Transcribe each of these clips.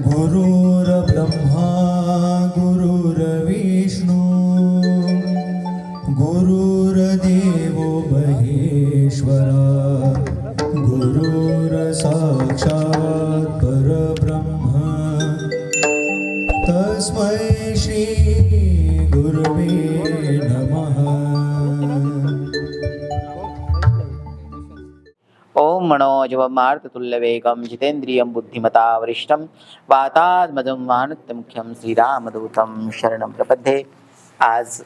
गुरुर्ब्रह्मा गुरुर्विष्णू गुरुर्देवो महेश्वरा गुरुर्साक्षात् परब्रह्म तस्मै श्री गुरुवे नमः। ओम मनोजवमार्ततुल्यवेगं जितेन्द्रियं बुद्धिमता वरिष्ठं वातात्मजं वाहनत्यमुख्यं श्रीरामदूतं शरणं प्रपद्ये। आज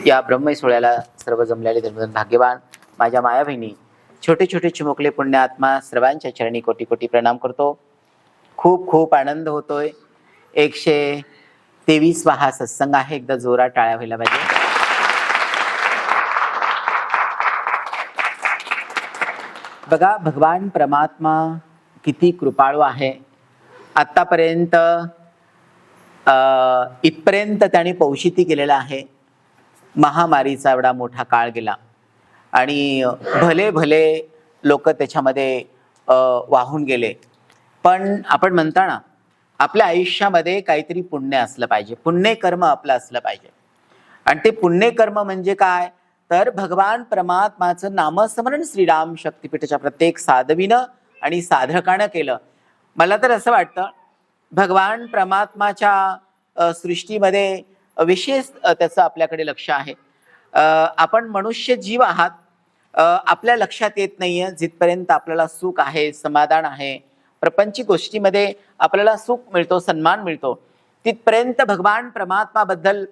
या ब्रह्मय सोहळ्याला सर्व जमलेले धर्मजन भाग्यवान माझ्या माया बहिणी, छोटे छोटे चिमुकले पुण्यात्मा सर्वांच्या चरणी कोटी कोटी प्रणाम करतो। खूप खूप आनंद होतोय। 123वा हा सत्संग आहे। एकदा जोरात टाळ्या व्हायला पाहिजे। बघा, भगवान परमात्मा किती कृपाळू आहे। आतापर्यंत इथपर्यंत त्याने पौशिती केलेला आहे। महामारीचा एवढा मोठा काळ गेला आणि भले भले लोक त्याच्यामध्ये वाहून गेले, पण आपण म्हणता ना, आपल्या आयुष्यामध्ये काहीतरी पुण्य असलं पाहिजे, पुण्यकर्म आपलं असलं पाहिजे। आणि ते पुण्यकर्म म्हणजे काय, तर भगवान परमात्माचं नामस्मरण श्रीराम शक्तिपीठाच्या प्रत्येक साधवीनं आणि साधकानं केलं। मला तर असं वाटतं, भगवान परमात्माच्या सृष्टीमध्ये विशेष त्याचं आपल्याकडे लक्ष आहे। आपण मनुष्य जीव आहात, आपल्या लक्षात येत नाहीये जिथपर्यंत आपल्याला सुख आहे, समाधान आहे, प्रपंची गोष्टीमध्ये आपल्याला सुख मिळतो, सन्मान मिळतो, तिथपर्यंत भगवान परमात्माबद्दल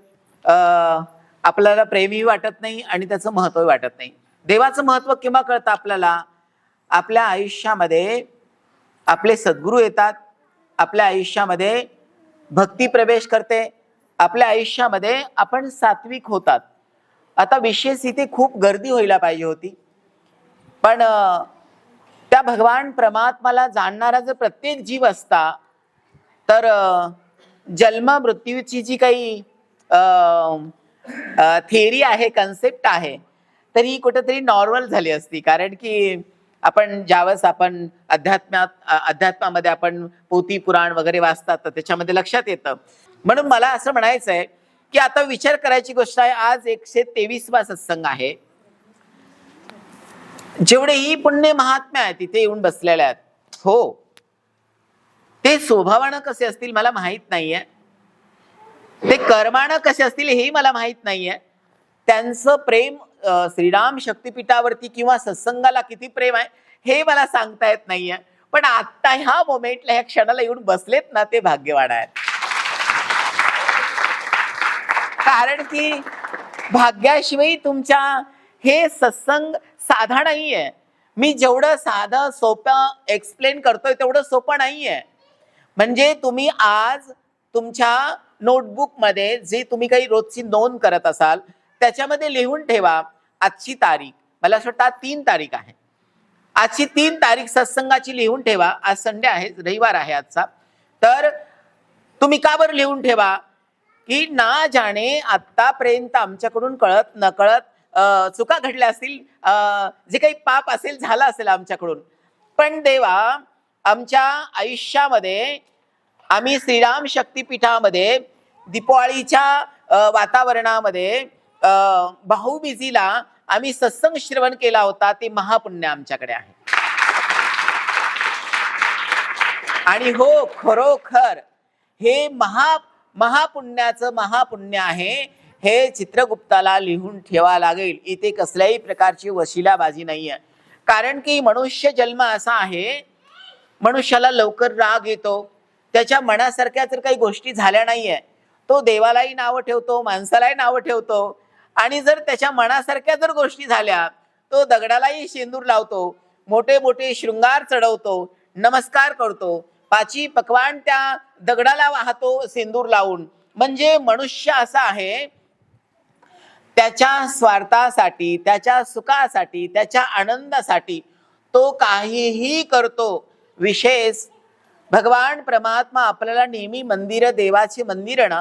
आपल्याला प्रेमही वाटत नाही आणि त्याचं महत्त्वही वाटत नाही। देवाचं महत्त्व केव्हा कळतं आपल्याला, आपल्या आयुष्यामध्ये आपले सद्गुरू येतात, आपल्या आयुष्यामध्ये भक्ती प्रवेश करते, आपल्या आयुष्यामध्ये आपण सात्विक होतात। आता विशेष इथे खूप गर्दी व्हायला पाहिजे होती, पण त्या भगवान परमात्माला जाणणारा जर प्रत्येक जीव असता, तर जन्म मृत्यूची जी काही थिअरी आहे, कन्सेप्ट आहे, तर ही कुठेतरी नॉर्मल झाली असती। कारण की आपण ज्यावेळेस आपण अध्यात्मामध्ये आपण पोथी पुराण वगैरे वाचतात, तर त्याच्यामध्ये लक्षात येतं। म्हणून मला असं म्हणायचं आहे की आता विचार करायची गोष्ट आहे, आज 123वा सत्संग आहे। जेवढेही पुण्य महात्म्य आहेत तिथे येऊन बसलेले आहेत, हो, ते स्वभावानं कसे असतील मला माहित नाहीये, ते कर्मानं कसे असतील हेही मला माहित नाहीये। त्यांचं प्रेम श्रीराम शक्तिपीठावरती किंवा सत्संगाला किती प्रेम आहे हे मला सांगता येत नाहीये, पण आता ह्या मोमेंटला, ह्या क्षणाला येऊन बसलेत ना, ते भाग्यवान आहेत। कारण की भाग्याशिवाय तुमच्या हे सत्संग साधा नाहीये। मी जेवढं साधं सोपं एक्सप्लेन करतोय तेवढं सोपं नाहीये। म्हणजे तुम्ही आज तुमच्या नोटबुक मध्ये जे तुम्ही काही रोजची नोंद करत असाल त्याच्यामध्ये लिहून ठेवा आजची तारीख। मला असं वाटतं 3 तारीख आहे, आजची 3 तारीख सत्संगाची लिहून ठेवा। आज संडे आहे, रविवार आहे आजचा, तर तुम्ही का बरं लिहून ठेवा की ना जाणे आतापर्यंत आमच्याकडून कळत नकळत चुका घडल्या असतील, जे काही पाप असेल झालं असेल आमच्याकडून, पण देवा आमच्या आयुष्यामध्ये आम्ही श्रीराम शक्तिपीठामध्ये दीपावलीच्या वातावरणामध्ये भाऊबीजीला आम्ही सत्संग श्रवण केला होता, ते महापुण्य आमच्याकडे आहे। आणि हो, खरोखर हे महापुण्याचं महापुण्य आहे। हे चित्रगुप्ताला लिहून ठेवा लागेल। इथे कसल्याही प्रकारची वशिलाबाजी नाहीये। कारण की मनुष्य जन्म असा आहे, मनुष्याला लवकर राग येतो, त्याच्या मनासारख्या जर काही गोष्टी झाल्या नाहीये, तो देवालाही नावं ठेवतो, माणसालाही नावं ठेवतो, आणि जर त्याच्या मनासारख्या जर गोष्टी झाल्या, तो दगडालाही शेंदूर लावतो, मोठे मोठे शृंगार चढवतो, नमस्कार करतो, 5 पकवान त्या दगडाला वाहतो शेंदूर लावून। म्हणजे मनुष्य असा आहे, त्याच्या स्वार्थासाठी, त्याच्या सुखासाठी, त्याच्या आनंदासाठी तो काहीही करतो। विशेष भगवान परमात्मा आपल्याला नेहमी मंदिर, देवाचे मंदिर ना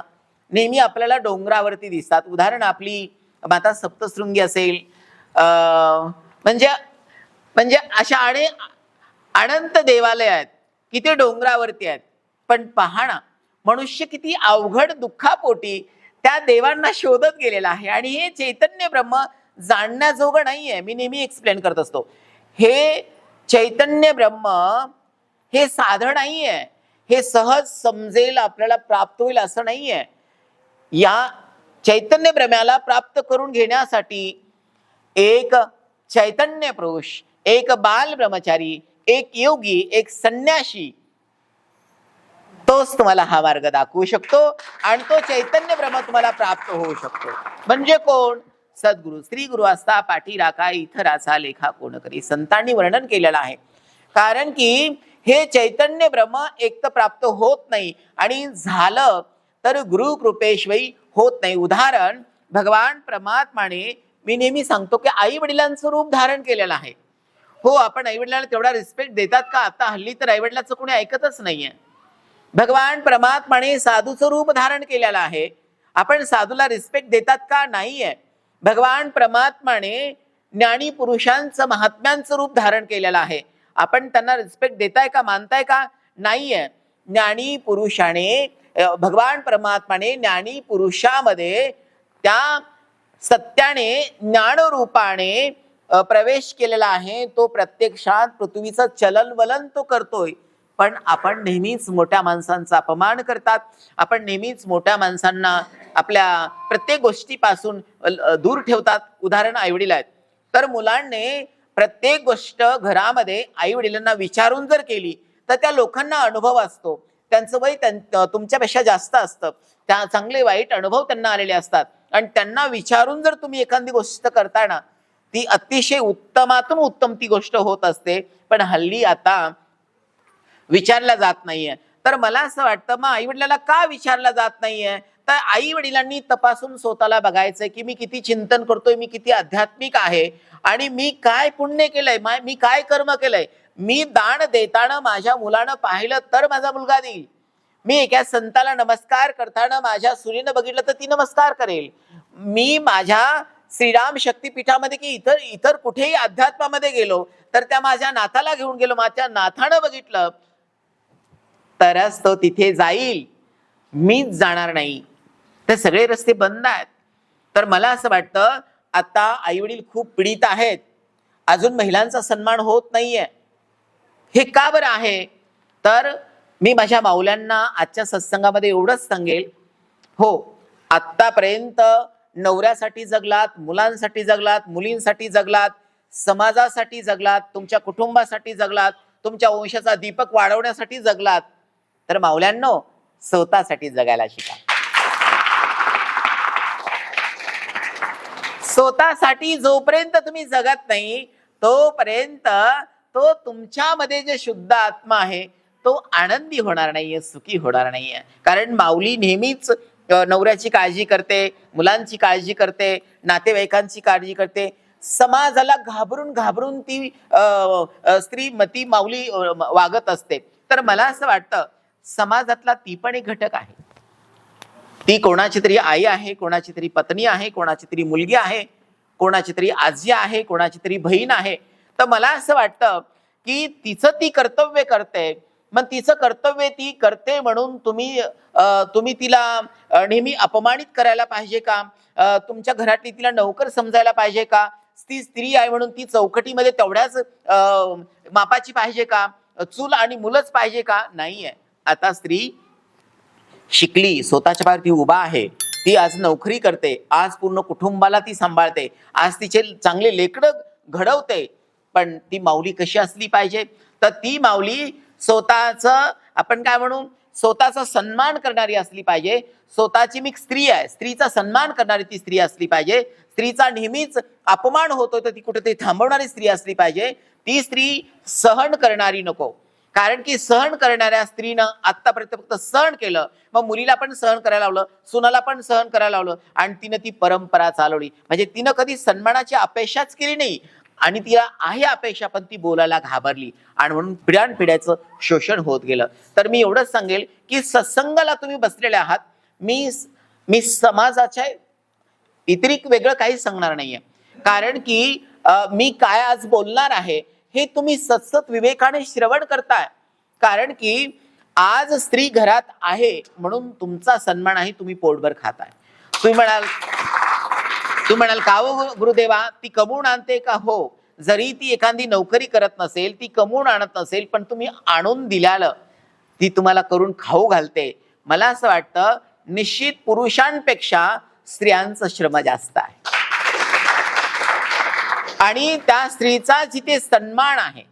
नेहमी आपल्याला डोंगरावरती दिसतात। उदाहरण आपली माता सप्तशृंगी असेल, म्हणजे अशा अनेक अनंत देवालय आहेत की ते डोंगरावरती आहेत। पण पहा ना, मनुष्य किती अवघड दुःखापोटी त्या देवांना शोधत गेलेला आहे. आणि हे चैतन्य ब्रह्म जाणण्याजोगं नाहीये. मी नेहमी एक्सप्लेन करत असतो, हे चैतन्य ब्रह्म हे साधं नाहीये, हे सहज समजेल, आपल्याला प्राप्त होईल असं नाहीये. या चैतन्य ब्रह्माला प्राप्त करून घेण्यासाठी एक चैतन्य पुरुष, एक बाल ब्रह्मचारी, एक योगी, एक संन्यासी, तोच तुम्हाला हा मार्ग दाखवू शकतो आणि तो चैतन्य ब्रह्म तुम्हाला प्राप्त होऊ शकतो. म्हणजे कोण? सद्गुरु. श्री गुरु असता पाठी राखा, इथराचा लेखा कोण करी, संतांनी वर्णन केलेलं आहे. कारण की हे चैतन्य ब्रह्म एक तर प्राप्त होत नाही आणि झालं तर गुरु कृपेशिवाय होत नाही. उदाहरण, भगवान परमात्माने, मी नेहमी सांगतो की आई वडिलांचं रूप धारण केलेलं आहे. हो, आपण आई वडिलांना तेवढा रिस्पेक्ट देतात का? आता हल्ली तर आई वडिलांचं कोणी ऐकतच नाहीये. भगवान परमात्माने साधूचं रूप धारण केलेलं आहे. आपण साधूला रिस्पेक्ट देतात का? नाहीये. भगवान परमात्माने ज्ञानी पुरुषांचं, महात्म्यांचं रूप धारण केलेलं आहे. आपण त्यांना रिस्पेक्ट देताय का? मानताय का? नाहीये. ज्ञानी पुरुषाने, भगवान परमात्माने ज्ञानी पुरुषामध्ये त्या सत्याने, ज्ञान रूपाने प्रवेश केलेला आहे. तो प्रत्यक्षात पृथ्वीचं चलनवलन तो करतोय. पण आपण नेहमीच मोठ्या माणसांचा अपमान करतात. आपण नेहमीच मोठ्या माणसांना आपल्या प्रत्येक गोष्टीपासून दूर ठेवतात. उदाहरण, आईवडील आहेत तर मुलांनी प्रत्येक गोष्ट घरामध्ये आई वडिलांना विचारून जर केली तर त्या लोकांना अनुभव असतो. त्यांचं वय तुमच्यापेक्षा जास्त असतं. त्या चांगले वाईट अनुभव त्यांना आलेले असतात आणि त्यांना विचारून जर तुम्ही एखादी गोष्ट करताना ती अतिशय उत्तमातून उत्तम ती गोष्ट होत असते. पण हल्ली आता विचारला जात नाहीये. तर मला असं वाटतं, मग आई वडिलांना का विचारला जात नाहीये? तर आई वडिलांनी तपासून स्वतःला बघायचंय की मी किती चिंतन करतोय, मी किती आध्यात्मिक आहे आणि मी काय पुण्य केलंय, मी काय कर्म केलंय. मी दान देताना माझ्या मुलानं पाहिलं तर माझा मुलगा देईल. मी एका संताला नमस्कार करताना माझ्या सुनेनं बघितलं तर ती नमस्कार करेल. मी माझ्या श्रीराम शक्तीपीठामध्ये की इतर कुठेही अध्यात्मामध्ये गेलो तर त्या माझ्या नाथाला घेऊन गेलो, माझ्या नाथानं बघितलं तरच तो तिथे जाईल. मीच जाणार नाही. ते सगळे रस्ते बंद आहेत. तर मला असं वाटतं, आता आई वडील खूप पीडित आहेत. अजून महिलांचा सन्मान होत नाहीये. हे का बरं आहे? तर मी माझ्या माऊल्यांना आजच्या सत्संगामध्ये एवढंच सांगेल, हो, आत्तापर्यंत नवऱ्यासाठी जगलात, मुलांसाठी जगलात, मुलींसाठी जगलात, समाजासाठी जगलात, तुमच्या कुटुंबासाठी जगलात, तुमच्या वंशाचा दीपक वाढवण्यासाठी जगलात. तर माऊल्यांनो, स्वतःसाठी जगायला शिका. स्वतःसाठी जोपर्यंत तुम्ही जगत नाही तोपर्यंत तो तुमच्यामध्ये जे शुद्ध आत्मा आहे तो आनंदी होणार नाहीये, सुखी होणार नाहीये. कारण माऊली नेहमीच नवऱ्याची काळजी करते, मुलांची काळजी करते, नातेवाईकांची काळजी करते. समाजाला घाबरून घाबरून ती स्त्रीमती माऊली वागत असते. तर मला असं वाटतं, समाजातला ती पण एक घटक आहे. ती कोणाची तरी आई आहे, कोणाची तरी पत्नी आहे, कोणाची तरी मुलगी आहे, कोणाची तरी आजी आहे, कोणाची तरी बहीण आहे. तर मला असं वाटतं की तिचं ती कर्तव्य करते. मग तिचं कर्तव्य ती करते म्हणून तुम्ही तिला नेहमी अपमानित करायला पाहिजे का? तुमच्या घरातली तिला नौकर समजायला पाहिजे का? ती स्त्री आहे म्हणून ती चौकटीमध्ये तेवढ्याच मापाची पाहिजे का? चूल आणि मुलंच पाहिजे का? नाहीये. आता स्त्री शिकली, स्वतःच्या पायावर ती उभा आहे, ती आज नोकरी करते, आज पूर्ण कुटुंबाला ती सांभाळते, आज तिचे चांगले लेकरं घडवते. पण ती माऊली कशी असली पाहिजे? तर ती माऊली स्वतःचं, आपण काय म्हणू, स्वतःचा सन्मान करणारी असली पाहिजे. स्वतःची मी स्त्री आहे, स्त्रीचा सन्मान करणारी ती स्त्री असली पाहिजे. स्त्रीचा नेहमीच अपमान होतोय तर ती कुठेतरी थांबवणारी स्त्री असली पाहिजे. ती स्त्री सहन करणारी नको. कारण की सहन करणाऱ्या स्त्रीनं आतापर्यंत फक्त सहन केलं, मग मुलीला पण सहन करायला लावलं, सुनाला पण सहन करायला लावलं आणि तिनं ती परंपरा चालवली. म्हणजे तिनं कधी सन्मानाची अपेक्षाच केली नाही आणि तिला आहे अपेक्षा पण ती बोलायला घाबरली आणि म्हणून पिढ्यानपिढ्याचं शोषण होत गेलं. तर मी एवढंच सांगेल की सत्संगाला तुम्ही बसलेले आहात, मी समाजाच्या इतरिक वेगळं काहीच सांगणार नाहीये. कारण की मी काय आज बोलणार आहे हे तुम्ही सतसत विवेकाने श्रवण करताय. कारण की आज स्त्री घरात आहे म्हणून तुमचा सन्मान आहे, तुम्ही पोटभर खाताय. तू म्हणाल का हो गुरुदेवा, ती कमवून आणते का? हो, जरी ती एखादी नोकरी करत नसेल, ती कमवून आणत नसेल, पण तुम्ही आणून दिल्यालं ती तुम्हाला करून खाऊ घालते. मला असं वाटतं निश्चित पुरुषांपेक्षा स्त्रियांचा श्रम जास्त आहे. आणि त्या स्त्रीचा जिथे सन्मान आहे,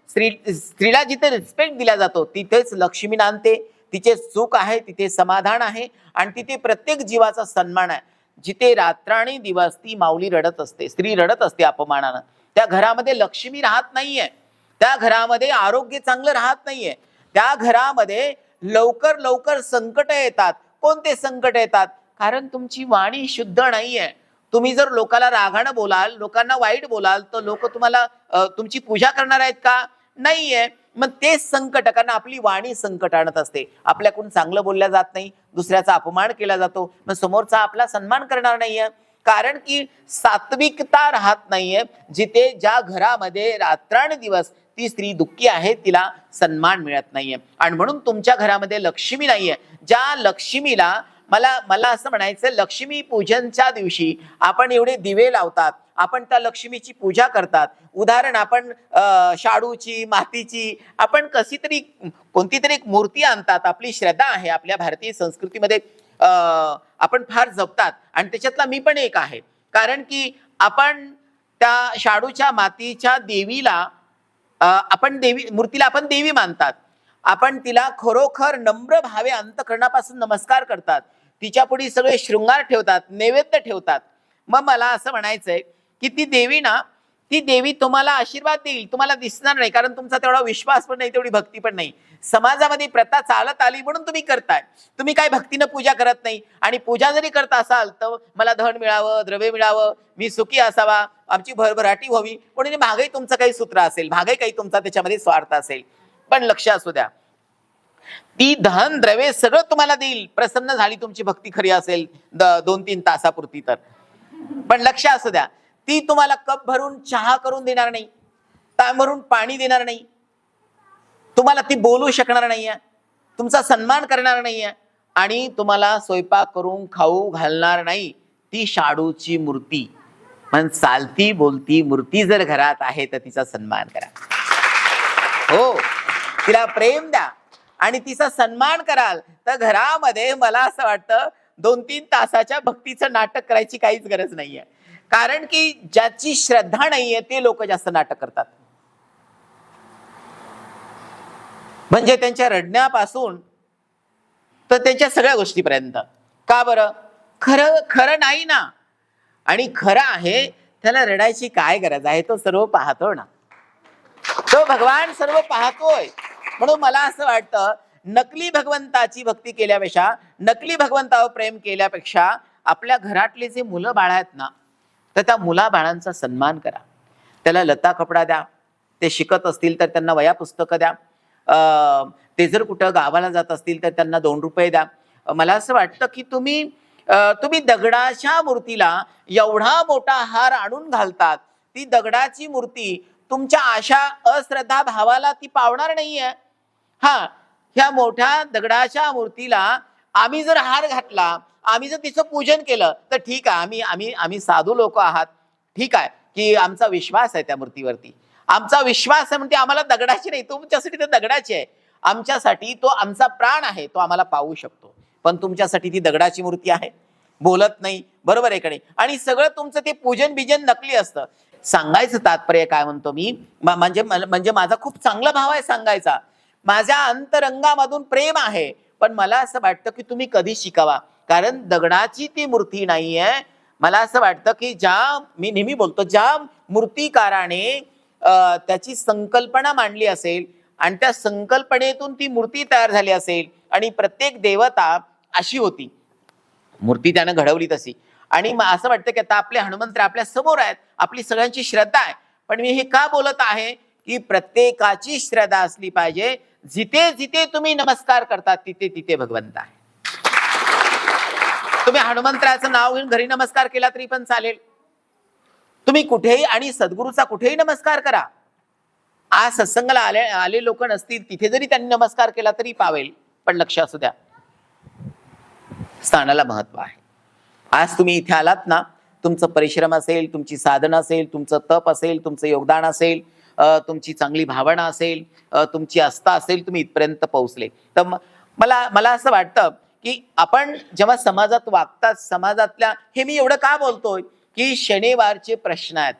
स्त्रीला जिथे रिस्पेक्ट दिला जातो, तिथेच लक्ष्मी नांदते, तिचे सुख आहे, तिथे समाधान आहे आणि तिथे प्रत्येक जीवाचा सन्मान आहे. जिथे रात्राणी दिवस ती माऊली रडत असते, स्त्री रडत असते अपमानानं, त्या घरामध्ये लक्ष्मी राहत नाहीये, त्या घरामध्ये आरोग्य चांगलं राहत नाहीये, त्या घरामध्ये लवकर लवकर संकट येतात. कोणते संकट येतात? कारण तुमची वाणी शुद्ध नाहीये. तुम्ही जर लोकाला रागानं बोलाल, लोकांना वाईट बोलाल, तर लोक तुम्हाला तुमची पूजा करणार आहेत का? नाहीये. मग तेच संकट, कारण आपली वाणी संकट आणत असते. आपल्याकडून चांगलं बोलल्या जात नाही, दुसऱ्याचा अपमान केला जातो, मग समोरचा आपला सन्मान करणार नाहीये. कारण की सात्विकता राहत नाहीये. जिथे ज्या घरामध्ये रात्रंदिवस ती स्त्री दुःखी आहे, तिला सन्मान मिळत नाहीये. आणि म्हणून तुमच्या घरामध्ये लक्ष्मी नाहीये. ज्या लक्ष्मीला मला असं म्हणायचं, लक्ष्मी पूजनच्या दिवशी आपण एवढे दिवे लावतात, आपण त्या लक्ष्मीची पूजा करतात. उदाहरण, आपण शाडूची, मातीची, आपण कोणती तरी एक मूर्ती आणतात. आपली श्रद्धा आहे, आपल्या भारतीय संस्कृतीमध्ये आपण फार जपतात आणि त्याच्यातला मी पण एक आहे. कारण की आपण त्या शाडूच्या मातीच्या देवीला मूर्तीला आपण देवी मानतात. आपण तिला खरोखर नम्र भावे अंतःकरणापासून नमस्कार करतात. तिच्या पुढे सगळे शृंगार ठेवतात, नैवेद्य ठेवतात. मग मला असं म्हणायचंय की ती देवी तुम्हाला आशीर्वाद देईल, तुम्हाला दिसणार नाही, कारण तुमचा तेवढा विश्वास पण नाही, तेवढी भक्ती पण नाही. समाजामध्ये प्रथा चालत आली म्हणून तुम्ही करताय. तुम्ही काय भक्तीनं पूजा करत नाही. आणि पूजा जरी करत असाल तर मला धन मिळावं, द्रव्य मिळावं, मी सुखी असावा, आमची भरभराटी व्हावी, म्हणून मागेही तुमचं काही सूत्र असेल, मागे काही तुमचा त्याच्यामध्ये स्वार्थ असेल. पण लक्ष असू द्या, ती धन द्रव्य सगळं तुम्हाला देईल, प्रसन्न झाली तुमची भक्ती खरी असेल 2-3 तासापुरती तर. पण लक्ष असू द्या, ती तुम्हाला कप भरून चहा करून देणार नाही, तांब भरून पाणी देणार नाही, तुम्हाला ती बोलू शकणार नाहीये, तुमचा सन्मान करणार नाहीये आणि तुम्हाला स्वयंपाक करून खाऊ घालणार नाही. ती शाडूची मूर्ती, पण चालती बोलती मूर्ती जर घरात आहे तर तिचा सन्मान करा. हो, तिला प्रेम द्या आणि तिचा सन्मान कराल तर घरामध्ये मला असं वाटतं 2-3 तासाच्या भक्तीचं नाटक करायची काहीच गरज नाहीये. कारण की ज्याची श्रद्धा नाहीये ते लोक जास्त नाटक करतात. म्हणजे त्यांच्या रडण्यापासून तर त्यांच्या सगळ्या गोष्टीपर्यंत. का बरं? खरं नाही ना. आणि खरं आहे त्याला रडायची काय गरज आहे? तो सर्व पाहतो ना, तो भगवान सर्व पाहतोय. म्हणून मला असं वाटतं, नकली भगवंताची भक्ती केल्यापेक्षा, नकली भगवंतावर प्रेम केल्यापेक्षा आपल्या घरातले जे मुलं बाळ आहेत ना, तर त्या मुला बाळांचा सन्मान करा. त्याला लता कपडा द्या, ते शिकत असतील तर त्यांना वया पुस्तकं द्या, ते जर कुठं गावाला जात असतील तर त्यांना 2 रुपये द्या. मला असं वाटतं की तुम्ही दगडाच्या मूर्तीला एवढा मोठा हार आणून घालतात, ती दगडाची मूर्ती तुमच्या आशा अश्रद्धा भावाला ती पावणार नाहीये. ह्या मोठ्या दगडाच्या मूर्तीला आम्ही जर हार घातला, आम्ही जर तिचं पूजन केलं तर ठीक आहे, आम्ही साधू लोक आहात, ठीक आहे की आमचा विश्वास आहे त्या मूर्तीवरती, आमचा विश्वास आहे म्हणते आम्हाला दगडाची नाही, तुमच्यासाठी तर दगडाची आहे, आमच्यासाठी तो आमचा प्राण आहे, तो आम्हाला पाहू शकतो. पण तुमच्यासाठी ती दगडाची मूर्ती आहे, बोलत नाही, बरोबर आहे कडे, आणि सगळं तुमचं ते पूजन बिजन नकली असतं. सांगायचं तात्पर्य काय म्हणतो मी, म्हणजे माझा खूप चांगला भाव आहे सांगायचा, माझ्या अंतरंगामधून प्रेम आहे, पण मला असं वाटतं की तुम्ही कधी शिकावा. कारण दगडाची ती मूर्ती नाहीये. मला असं वाटतं की मी नेहमी बोलतो, ज्या मूर्तिकाराने त्याची संकल्पना मांडली असेल आणि त्या संकल्पनेतून ती मूर्ती तयार झाली असेल, आणि प्रत्येक देवता अशी होती, मूर्ती त्यानं घडवली तशी, आणि असं वाटतं की आता आपले हनुमंत आपल्या समोर आहेत, आपली सगळ्यांची श्रद्धा आहे. पण मी हे का बोलत आहे की प्रत्येकाची श्रद्धा असली पाहिजे. जिथे जिथे तुम्ही नमस्कार करतात तिथे तिथे भगवंत आहे. तुम्ही हनुमंतराचं नाव घेऊन घरी नमस्कार केला तरी पण चालेल, तुम्ही कुठेही, आणि सद्गुरूचा कुठेही नमस्कार करा, आज सत्संगाला आले लोक नसतील, तिथे जरी त्यांनी नमस्कार केला तरी पावेल, पण लक्ष असू द्या, स्थानाला महत्व आहे. आज तुम्ही इथे आलात ना, तुमचं परिश्रम असेल, तुमची साधना असेल, तुमचं तप असेल, तुमचं योगदान असेल, तुमची चांगली भावना असेल, तुमची आस्था असेल, तुम्ही इथपर्यंत पोहोचले. तर मला असं वाटतं की आपण जेव्हा समाजात वागतात, समाजातल्या, हे मी एवढं का बोलतोय की शनिवारचे प्रश्न आहेत.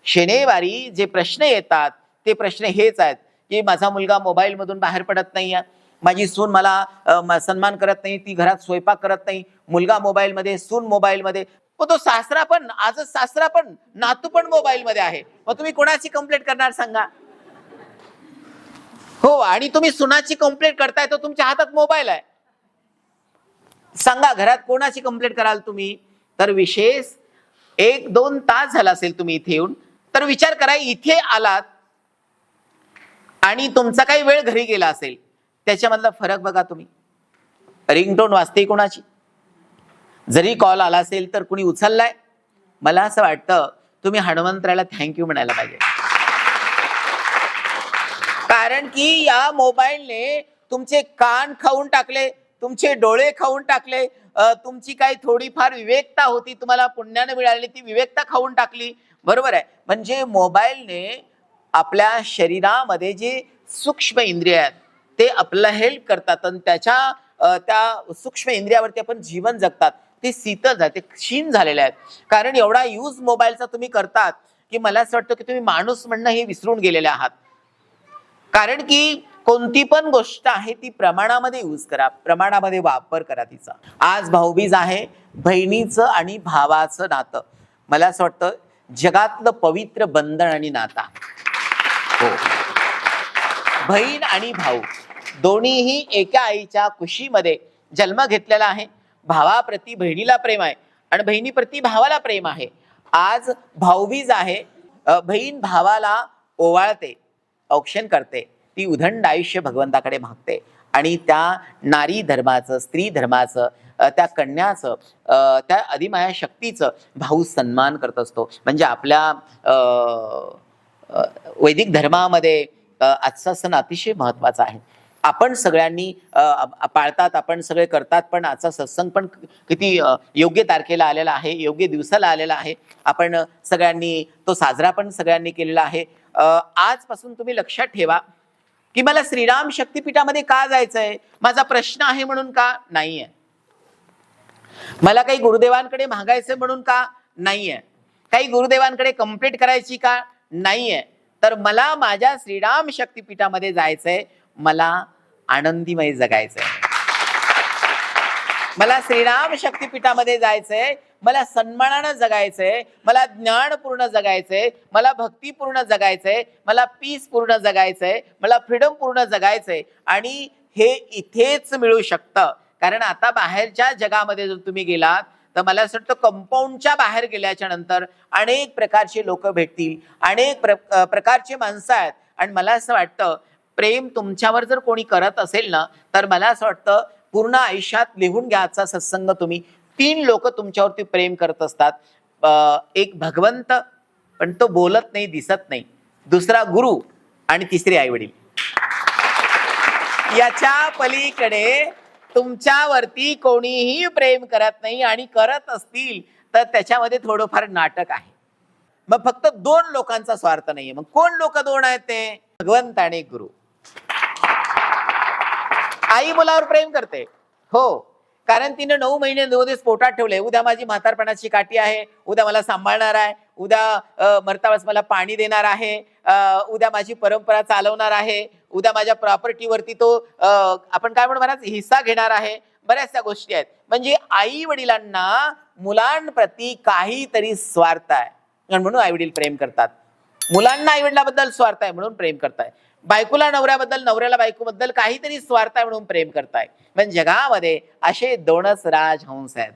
शनिवारी जे प्रश्न येतात ते प्रश्न हेच आहेत की माझा मुलगा मोबाईल मधून बाहेर पडत नाहीये, माझी सून मला सन्मान करत नाही, ती घरात स्वयंपाक करत नाही, मुलगा मोबाईल मध्ये, सून मोबाईल मध्ये, तो सासरा पण, आजच सासरा पण, नातू पण मोबाईल मध्ये आहे. मग तुम्ही कोणाची कंप्लेंट करणार सांगा? हो, आणि तुम्ही सुनाची कंप्लेंट करताय तर तुमच्या हातात मोबाईल आहे. सांगा घरात कोणाची कंप्लेंट कराल तुम्ही? तर विशेष 1-2 तास झाला असेल तुम्ही इथे येऊन, तर विचार करा, इथे आलात आणि तुमचा काही वेळ घरी गेला असेल, त्याच्यामधला फरक बघा तुम्ही. रिंगटोन वाजते कोणाची, जरी कॉल आला असेल तर कुणी उचललाय. मला असं वाटतं तुम्ही हनुमंतराला थँक्यू म्हणायला पाहिजे, कारण की या मोबाईलने तुमचे कान खाऊन टाकले, तुमचे डोळे खाऊन टाकले, तुमची काही थोडीफार विवेकता होती, तुम्हाला पुण्याने मिळाली, ती विवेकता खाऊन टाकली. बरोबर आहे. म्हणजे मोबाईलने आपल्या शरीरामध्ये जे सूक्ष्म इंद्रिय आहेत ते आपल्याला हेल्प करतात आणि त्या सूक्ष्म इंद्रियावरती आपण जीवन जगतात, ते शीतल झाले, ते क्षीण झालेले आहेत. कारण एवढा यूज मोबाईलचा तुम्ही करतात की मला असं वाटतं की तुम्ही माणूस म्हणणं हे विसरून गेलेले आहात. कारण की कोणती पण गोष्ट आहे ती प्रमाणामध्ये यूज करा, प्रमाणामध्ये वापर करा तिचा. आज भाऊबीज आहे, बहिणीचं आणि भावाचं नातं, मला असं वाटतं जगातलं पवित्र बंधन आणि नातं. हो, बहीण आणि भाऊ दोन्हीही एका आईच्या कुशीमध्ये जन्म घेतलेला आहे. भावाप्रती बहिणीला प्रेम आहे आणि बहिणीप्रती भावाला प्रेम आहे. आज भाऊबीज आहे, बहीण भावाला ओवाळते, औक्षण करते, ती उदंड आयुष्य भगवंताकडे मागते आणि त्या नारी धर्माचं, स्त्री धर्माचं, त्या कन्याचं, त्या अधिमाया शक्तीचं भाऊ सन्मान करत असतो. म्हणजे आपल्या वैदिक धर्मामध्ये आजचा सण अतिशय महत्वाचा आहे. आपण सगळ्यांनी पाळतात, आपण सगळे करतात, पण आजचा सत्संग पण किती योग्य तारखेला आलेला आहे, योग्य दिवसाला आलेला आहे. आपण सगळ्यांनी तो साजरा पण सगळ्यांनी केलेला आहे. आजपासून तुम्ही लक्षात ठेवा की मला श्रीराम शक्तीपीठामध्ये का जायचंय, माझा प्रश्न आहे म्हणून का नाहीये, मला काही गुरुदेवांकडे मागायचं म्हणून का नाहीये, काही गुरुदेवांकडे कंप्लेंट करायची का नाहीये, तर मला माझ्या श्रीराम शक्तीपीठामध्ये जायचंय, मला आनंदीमय जगायचंय, मला श्रीराम शक्तीपीठामध्ये जायचंय, मला सन्मानानं जगायचंय, मला ज्ञानपूर्ण जगायचंय, मला भक्तीपूर्ण जगायचंय, मला पीस पूर्ण जगायचंय, मला फ्रीडम पूर्ण जगायचंय. आणि हे इथेच मिळू शकतं. कारण आता बाहेरच्या जगामध्ये जर तुम्ही गेलात तर मला असं वाटतं कंपाऊंडच्या बाहेर गेल्याच्या नंतर अनेक प्रकारचे लोक भेटतील, अनेक प्रकारचे माणसं आहेत. आणि मला असं वाटतं प्रेम तुमच्यावर जर कोणी करत असेल ना, तर मला असं वाटतं पूर्ण आयुष्यात लिहून घ्यायचा सत्संग तुम्ही. 3 लोक तुमच्यावरती प्रेम करत असतात. एक भगवंत, पण तो बोलत नाही, दिसत नाही. दुसरा गुरु आणि तिसरे आई वडील. याच्या पलीकडे तुमच्यावरती कोणीही प्रेम करत नाही, आणि करत असतील तर त्याच्यामध्ये थोडंफार नाटक आहे. मग फक्त 2 लोकांचा स्वार्थ नाहीये. मग कोण लोक 2 आहेत ते? भगवंत आणि गुरु. आई मुलावर प्रेम करते, हो, कारण तिने 9 महिने 9 दिवस पोटात ठेवले. उद्या माझी म्हातारपणाची काठी आहे, उद्या मला सांभाळणार आहे, उद्या मरतावेळेस मला पाणी देणार आहे, उद्या माझी परंपरा चालवणार आहे, उद्या माझ्या प्रॉपर्टीवरती तो आपण काय म्हणू महाराज हिस्सा घेणार आहे. बऱ्याचशा गोष्टी आहेत. म्हणजे आई वडिलांना मुलांप्रती काहीतरी स्वार्थ आहे म्हणून आई वडील प्रेम करतात. मुलांना आई वडिलांबद्दल स्वार्थ आहे म्हणून प्रेम करताय. बायकोला नवऱ्याबद्दल, नवऱ्याला बायकोबद्दल काहीतरी स्वार्थ आहे म्हणून प्रेम करताय. पण जगामध्ये असे 2च राजहंस आहेत.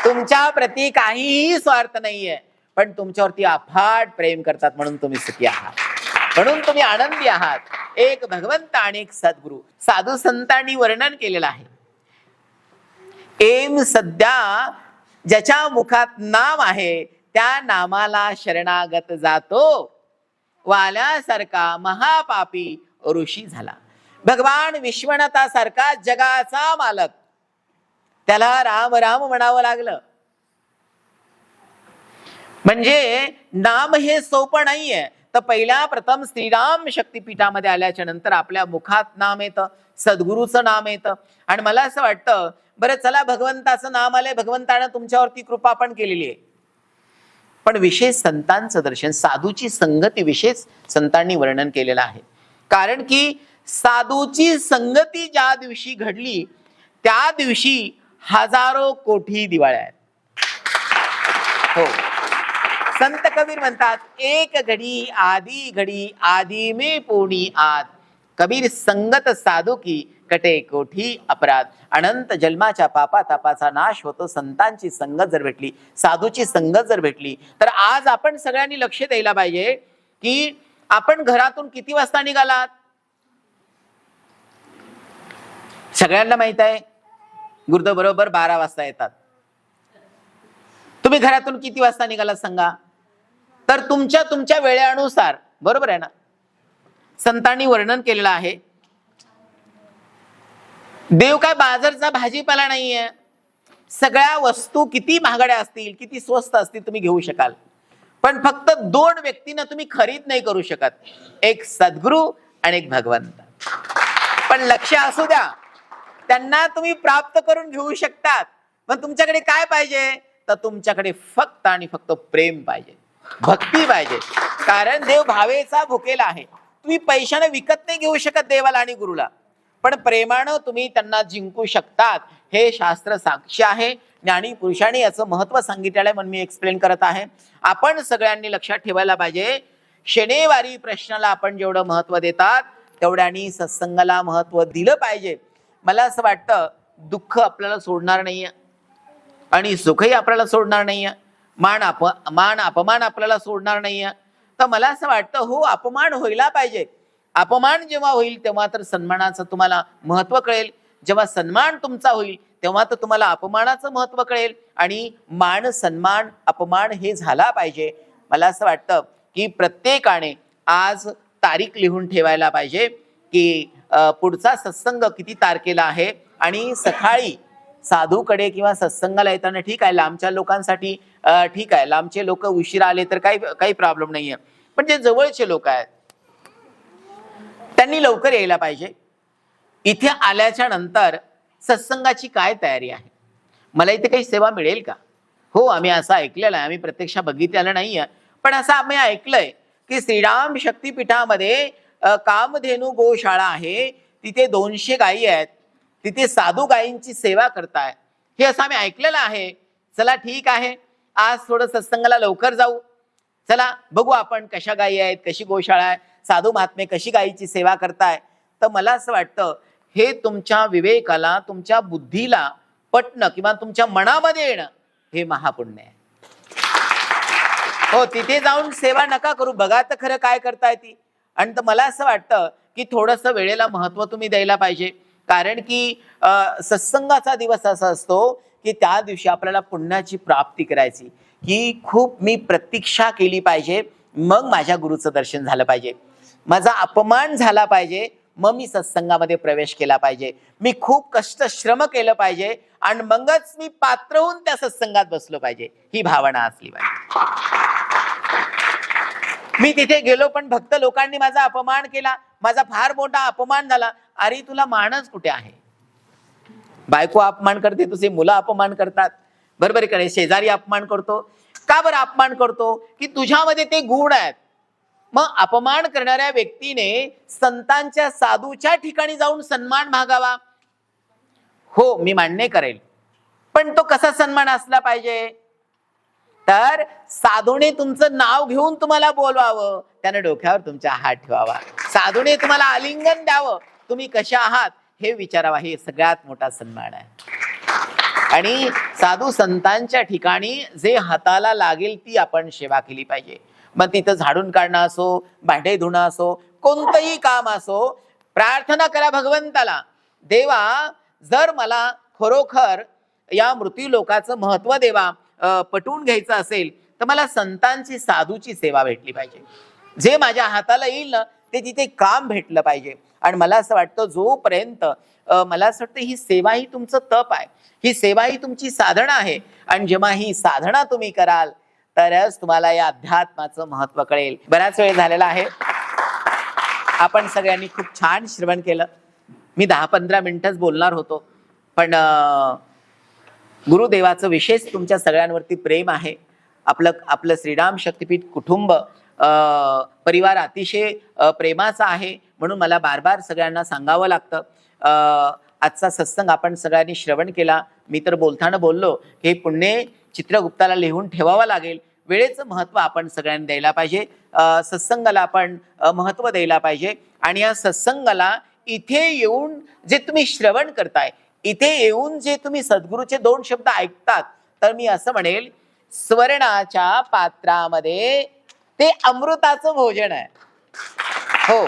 तुमच्या प्रती काहीही स्वार्थ नाहीये, पण तुमच्यावरती अफाट प्रेम करतात म्हणून तुम्ही सुखी आहात, म्हणून तुम्ही आनंदी आहात. एक भगवंत आणि एक सद्गुरु. साधू संतांनी वर्णन केलेलं आहे. एम सध्या ज्याच्या मुखात नाम आहे त्या नामाला शरणागत जातो, वाल्यासारखा महापापी ऋषी झाला. भगवान विश्वनाथासारखा जगाचा मालक, त्याला राम राम म्हणावं लागलं. म्हणजे नाम हे सोपं नाहीये. तर पहिल्या प्रथम श्रीराम शक्तीपीठामध्ये आल्याच्या नंतर आपल्या मुखात नाम येतं, सद्गुरूचं नाम येतं. आणि मला असं वाटतं, बरं चला भगवंताचं नाम आलंय, भगवंतानं तुमच्यावरती कृपा पण केलेली आहे, पण विशेष संतांचं दर्शन, साधूची संगती विशेष संतांनी वर्णन केलेलं आहे. कारण की साधूची संगती ज्या दिवशी घडली त्या दिवशी हजारो कोटी दिवाळ्या आहेत. हो, संत कबीर म्हणतात, एक घडी आधी में पोणी आद, कबीर संगत साधू की कटे कोठी अपराध. अनंत जन्माच्या पापा तापाचा नाश होतो संतांची संगत जर भेटली, साधूची संगत जर भेटली. तर आज आपण सगळ्यांनी लक्ष द्यायला पाहिजे की आपण घरातून किती वाजता निघालात. सगळ्यांना माहित आहे गुरुदेव बरोबर 12 वाजता येतात. तुम्ही घरातून किती वाजता निघालात सांगा. तर तुमच्या वेळेनुसार, बरोबर आहे ना, संतांनी वर्णन केलेलं आहे. देव काय बाजारचा भाजीपाला नाहीये. सगळ्या वस्तू किती महागड्या असतील, किती स्वस्त असतील तुम्ही घेऊ शकाल, पण फक्त 2 व्यक्तींना तुम्ही खरीद नाही करू शकत, एक सद्गुरू आणि एक भगवंत. पण लक्ष असू द्या, त्यांना तुम्ही प्राप्त करून घेऊ शकतात. पण तुमच्याकडे काय पाहिजे, तर तुमच्याकडे फक्त आणि फक्त प्रेम पाहिजे, भक्ती पाहिजे. कारण देव भावेचा भुकेला आहे. तुम्ही पैशाने विकत नाही घेऊ शकत देवाला आणि गुरुला, पण प्रेमानं तुम्ही त्यांना जिंकू शकतात. हे शास्त्र साक्षी आहे. ज्ञानी पुरुषांनी याचं महत्व सांगितलेलं आहे म्हणून मी एक्सप्लेन करत आहे. आपण सगळ्यांनी लक्षात ठेवायला पाहिजे, शनिवारी प्रश्नाला आपण जेवढं महत्व देतात तेवढ्यानी सत्संगाला महत्व दिलं पाहिजे. मला असं वाटतं, दुःख आपल्याला सोडणार नाहीये आणि सुखही आपल्याला सोडणार नाहीये, मान अपमान आपल्याला सोडणार नाहीये. तर मला असं वाटतं, हो, अपमान व्हायला पाहिजे. अपमान जेव्हा होईल तेव्हा तर सन्मानाचं तुम्हाला महत्व कळेल. जेव्हा सन्मान तुमचा होईल तेव्हा तर तुम्हाला अपमानाचं महत्व कळेल. आणि मान सन्मान अपमान हे झाला पाहिजे. मला असं वाटतं की प्रत्येकाने आज तारीख लिहून ठेवायला पाहिजे की पुढचा सत्संग किती तारखेला आहे. आणि सकाळी साधूकडे किंवा सत्संगाला येताना ठीक आहे, लांबच्या लोकांसाठी ठीक आहे, लांबचे लोक उशिरा आले तर काही प्रॉब्लेम नाहीये, पण जे जवळचे लोक आहेत त्यांनी लवकर यायला पाहिजे. इथे आल्याच्या नंतर सत्संगाची काय तयारी आहे, मला इथे काही सेवा मिळेल का. हो, आम्ही असं ऐकलेलं आहे, आम्ही प्रत्यक्ष बघितलेलं नाहीये, पण असं आम्ही ऐकलंय की श्रीराम शक्तीपीठामध्ये कामधेनू गोशाळा आहे, तिथे 200 गायी आहेत, तिथे साधू गायींची सेवा करताय, हे असं आम्ही ऐकलेलं आहे. चला ठीक आहे, आज थोडं सत्संगाला लवकर जाऊ. चला बघू आपण कशा गायी आहेत, कशी गोशाळा आहे, साधू महात्मे कशी गायीची सेवा करताय. तर मला असं वाटतं, हे तुमच्या विवेकाला, तुमच्या बुद्धीला पटणं किंवा तुमच्या मनामध्ये येणं हे महापुण्य आहे. हो, तिथे जाऊन सेवा नका करू, बघा तर खरं काय करताय ती. आणि तर मला असं वाटतं की थोडंसं वेळेला महत्व तुम्ही द्यायला पाहिजे. कारण की सत्संगाचा दिवस असा असतो की त्या दिवशी आपल्याला पुण्याची प्राप्ती करायची, की खूप मी प्रतीक्षा केली पाहिजे, मग माझ्या गुरुचं दर्शन झालं पाहिजे, माझा अपमान झाला पाहिजे, मग मी सत्संगामध्ये प्रवेश केला पाहिजे, मी खूप कष्ट श्रम केलं पाहिजे आणि मगच मी पात्र होऊन त्या सत्संगात बसलो पाहिजे, ही भावना असली पाहिजे. मी तिथे गेलो पण भक्त लोकांनी माझा अपमान केला, माझा फार मोठा अपमान झाला. अरे तुला मानच कुठे आहे. बायको अपमान करते, तुझे मुलं अपमान करतात, बरोबर आहे का नाही, शेजारी अपमान करतो. का बरं अपमान करतो, की तुझ्यामध्ये ते गुण आहेत. मग अपमान करणाऱ्या व्यक्तीने संतांच्या साधूच्या ठिकाणी जाऊन सन्मान मागावा. हो, मी मान्य करेल, पण तो कसा सन्मान असला पाहिजे, तर साधूने तुमचं नाव घेऊन तुम्हाला बोलवावं, त्याने डोक्यावर तुमचा हात ठेवावा, साधूने तुम्हाला आलिंगन द्यावं, तुम्ही कशा आहात हे विचारावा, हे सगळ्यात मोठा सन्मान आहे. आणि साधू संतांच्या ठिकाणी जे हाताला लागेल ती आपण सेवा केली पाहिजे. मग तिथं झाडून काढणं असो, भांडे धुणं असो, कोणतंही काम असो, प्रार्थना करा भगवंताला, देवा जर मला खरोखर या मृत्यू लोकाचं महत्व देवा पटवून घ्यायचं असेल तर मला संतांची साधूची सेवा भेटली पाहिजे. जे माझ्या हाताला येईल ना ते तिथे काम भेटलं पाहिजे. आणि मला असं वाटतं जोपर्यंत मला असं वाटतं ही सेवा ही तुमचं तप आहे, ही सेवा ही तुमची साधना आहे. आणि जेव्हा ही साधना तुम्ही कराल तरच तुम्हाला या अध्यात्माचं महत्व कळेल. बराच वेळ झालेला आहे, आपण सगळ्यांनी खूप छान श्रवण केलं. मी 10-15 मिनिटच बोलणार होतो, पण गुरुदेवाचं विशेष तुमच्या सगळ्यांवरती प्रेम आहे. आपलं श्रीराम शक्तिपीठ कुटुंब परिवार अतिशय प्रेमाचा आहे, म्हणून मला बार बार सगळ्यांना सांगावं लागतं. आजचा सत्संग आपण सगळ्यांनी श्रवण केला. मी तर बोलताना बोललो की हे पुण्य चित्रगुप्ताला लिहून ठेवावं लागेल. वेळेचं महत्व आपण सगळ्यांनी द्यायला पाहिजे, सत्संगाला आपण महत्व द्यायला पाहिजे. आणि या सत्संगाला इथे येऊन जे तुम्ही श्रवण करताय, इथे येऊन जे तुम्ही सद्गुरूचे 2 शब्द ऐकतात, तर मी असं म्हणेल स्वर्णाच्या पात्रामध्ये ते अमृताचं भोजन आहे. हो,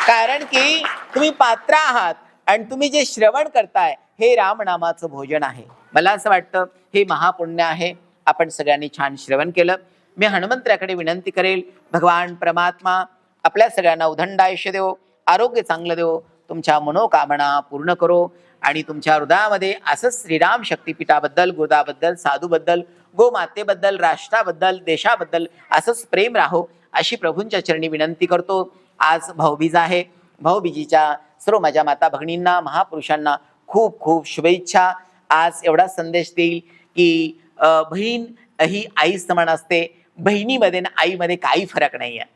कारण की तुम्ही पात्र आहात आणि तुम्ही जे श्रवण करताय हे रामनामाचं भोजन आहे. मला असं वाटतं हे महापुण्य आहे. आपण सगळ्यांनी छान श्रवण केलं. मी हनुमंतराकडे विनंती करेल, भगवान परमात्मा आपल्या सगळ्यांना उदंड आयुष्य देवो, आरोग्य चांगलं देवो, तुमच्या मनोकामना पूर्ण करो. आणि तुमच्या हृदयामध्ये असंच श्रीराम शक्तिपीठाबद्दल, गुरुदाबद्दल, साधूबद्दल, गोमातेबद्दल, राष्ट्राबद्दल, देशाबद्दल असंच प्रेम राहो, अशी प्रभूंच्या चरणी विनंती करतो. आज भाऊबीज आहे. भाऊबीजीच्या सर्व माझ्या माता भगिनींना, महापुरुषांना खूप खूप शुभेच्छा. आज एवढा संदेश देईल की बहीण ही आई समान असते. बहिणीमध्ये ना आईमध्ये काही फरक नाही आहे.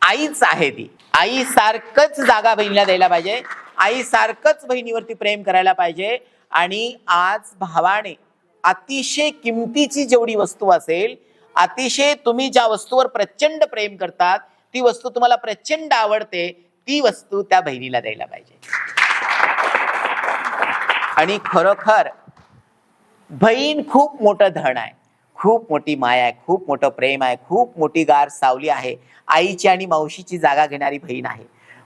आईच आहे ती. आई सारखंच जागा बहिणीला द्यायला पाहिजे, आई सारखंच बहिणीवरती प्रेम करायला पाहिजे. आणि आज भावाने अतिशय किमतीची जेवढी वस्तू असेल, अतिशय तुम्ही ज्या वस्तूवर प्रचंड प्रेम करतात, ती वस्तू तुम्हाला प्रचंड आवडते, ती वस्तू त्या बहिणीला द्यायला पाहिजे. आणि खरोखर बहीण खूप मोठं धन आहे, खूप मोठी माया आहे, खूप मोठं प्रेम आहे, खूप मोठी गार सावली आहे. आईची आणि मावशीची जागा घेणारी बहीण आहे,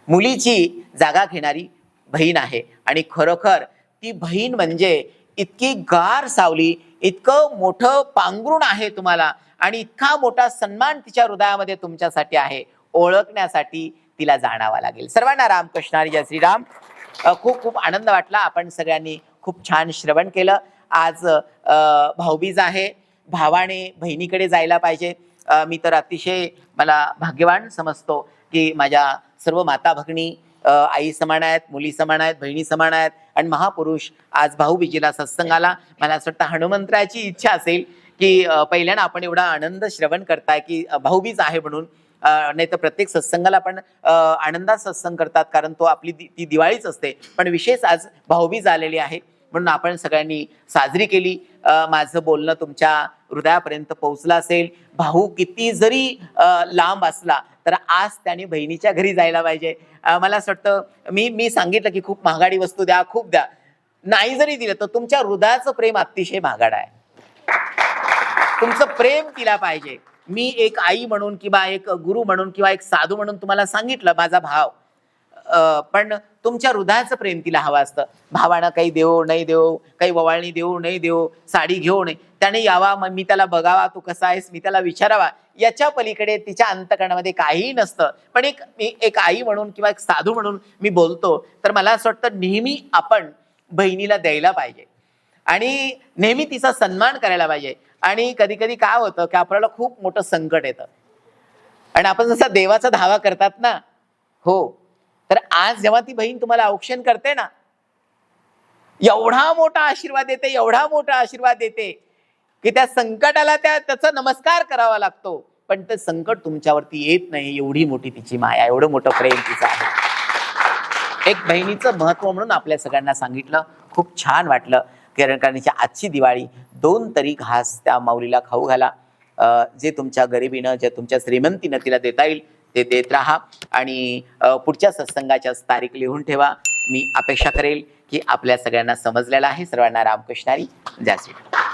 मुलीची जागा घेणारी बहीण आहे. आणि खरोखर ती बहीण म्हणजे इतकी गार सावली, इतकं मोठं पांघरुण आहे तुम्हाला, आणि इतका मोठा सन्मान तिच्या हृदयामध्ये तुमच्यासाठी आहे. ओळखण्यासाठी तिला जाणावा लागेल. सर्वांना रामकृष्ण हरी, जय श्रीराम. खूप खूप आनंद वाटला. आपण सगळ्यांनी खूप छान श्रवण केलं. आज भाऊबीज आहे. भावाने बहिणीकडे जायला पाहिजे. मी तर अतिशय मला भाग्यवान समजतो की माझ्या सर्व माता भगिनी आई समान आहेत, मुली समान आहेत, बहिणी समान आहेत. आणि महापुरुष आज भाऊबीजेला सत्संगाला, मला असं वाटतं हनुमंतराची इच्छा असेल की पहिल्यांदा आपण एवढा आनंद श्रवण करताय की भाऊबीज आहे म्हणून. नाही तर प्रत्येक सत्संगाला आपण आनंदात सत्संग करतात, कारण तो आपली ती दिवाळीच असते. पण विशेष आज भाऊबीज आलेली आहे म्हणून आपण सगळ्यांनी साजरी केली. माझं बोलणं तुमच्या हृदयापर्यंत पोहोचलं असेल. भाऊ किती जरी लांब असला तर आज त्याने बहिणीच्या घरी जायला पाहिजे. मला असं वाटतं मी सांगितलं की खूप महागाडी वस्तू द्या, खूप द्या, नाही जरी दिलं तर तुमच्या हृदयाचं प्रेम अतिशय महागड आहे. तुमचं प्रेम तिला पाहिजे. मी एक आई म्हणून किंवा एक गुरु म्हणून किंवा एक साधू म्हणून तुम्हाला सांगितलं माझा भाव, पण तुमच्या हृदयाचं प्रेम तिला हवं असतं. भावानं काही देऊ नाही देऊ, काही ववाळणी देऊ नाही देऊ, साडी घेऊ नये, त्याने यावा, मग मी त्याला बघावा तू कसा आहेस, मी त्याला विचारावा, याच्या पलीकडे तिच्या अंतकरणामध्ये काहीही नसतं. पण एक आई म्हणून किंवा एक साधू म्हणून मी बोलतो, तर मला असं वाटतं नेहमी आपण बहिणीला द्यायला पाहिजे आणि नेहमी तिचा सन्मान करायला पाहिजे. आणि कधी कधी काय होतं की आपल्याला खूप मोठं संकट येतं आणि आपण जसा देवाचा धावा करतात ना, हो, तर आज जेव्हा ती बहीण तुम्हाला औक्षण करते ना, एवढा मोठा आशीर्वाद देते, एवढा मोठा आशीर्वाद देते की त्या संकटाला त्याचा नमस्कार करावा लागतो, पण ते संकट तुमच्यावरती येत नाही. एवढी मोठी तिची माया, एवढं मोठं प्रेम तिचं आहे. एक बहिणीचं महत्व म्हणून आपल्या सगळ्यांना सांगितलं. खूप छान वाटलं. कारण आजची दिवाळी 2 तरी घास त्या माऊलीला खाऊ घाला. जे तुमच्या गरिबीनं, जे तुमच्या श्रीमंतीनं तिला देता येईल ते देत राहा. आणि पुढच्या सत्संगाच्या तारीख लिहून ठेवा. मी अपेक्षा करेल की आपल्या सगळ्यांना समजलेलं आहे. सर्वांना रामकृष्ण हरी, जय श्री राम.